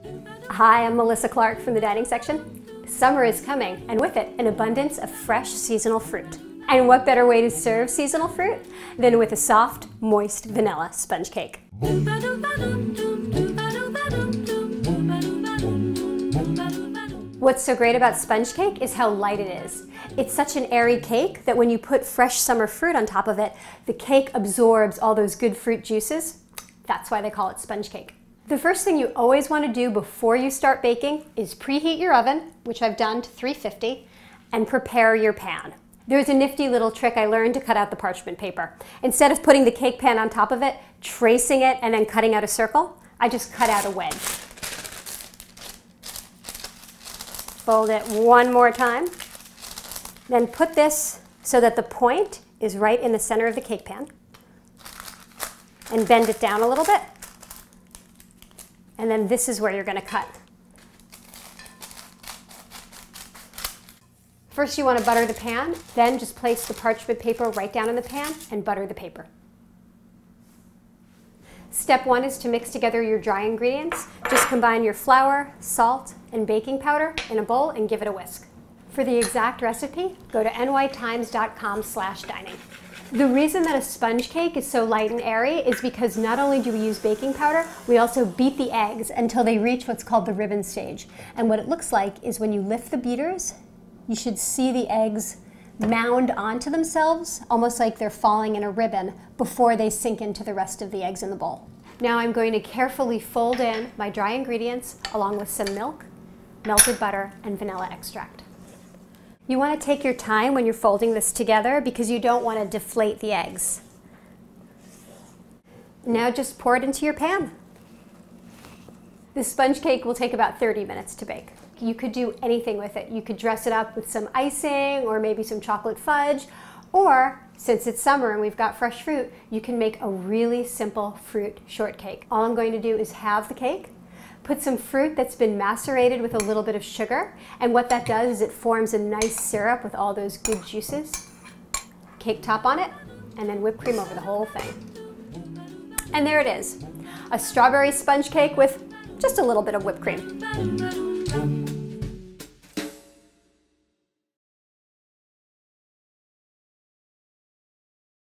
Hi, I'm Melissa Clark from the dining section. Summer is coming, and with it, an abundance of fresh seasonal fruit. And what better way to serve seasonal fruit than with a soft, moist vanilla sponge cake? What's so great about sponge cake is how light it is. It's such an airy cake that when you put fresh summer fruit on top of it, the cake absorbs all those good fruit juices. That's why they call it sponge cake. The first thing you always want to do before you start baking is preheat your oven, which I've done to 350, and prepare your pan. There's a nifty little trick I learned to cut out the parchment paper. Instead of putting the cake pan on top of it, tracing it, and then cutting out a circle, I just cut out a wedge. Fold it one more time. Then put this so that the point is right in the center of the cake pan. And bend it down a little bit. And then this is where you're going to cut. First you want to butter the pan, then just place the parchment paper right down in the pan and butter the paper. Step 1 is to mix together your dry ingredients. Just combine your flour, salt, and baking powder in a bowl and give it a whisk. For the exact recipe, go to nytimes.com/dining. The reason that a sponge cake is so light and airy is because not only do we use baking powder, we also beat the eggs until they reach what's called the ribbon stage. And what it looks like is when you lift the beaters, you should see the eggs mound onto themselves, almost like they're falling in a ribbon before they sink into the rest of the eggs in the bowl. Now I'm going to carefully fold in my dry ingredients along with some milk, melted butter, and vanilla extract. You want to take your time when you're folding this together because you don't want to deflate the eggs. Now just pour it into your pan. This sponge cake will take about 30 minutes to bake. You could do anything with it. You could dress it up with some icing or maybe some chocolate fudge, or since it's summer and we've got fresh fruit, you can make a really simple fruit shortcake. All I'm going to do is halve the cake, put some fruit that's been macerated with a little bit of sugar, and what that does is it forms a nice syrup with all those good juices. Cake top on it, and then whipped cream over the whole thing. And there it is, a strawberry sponge cake with just a little bit of whipped cream.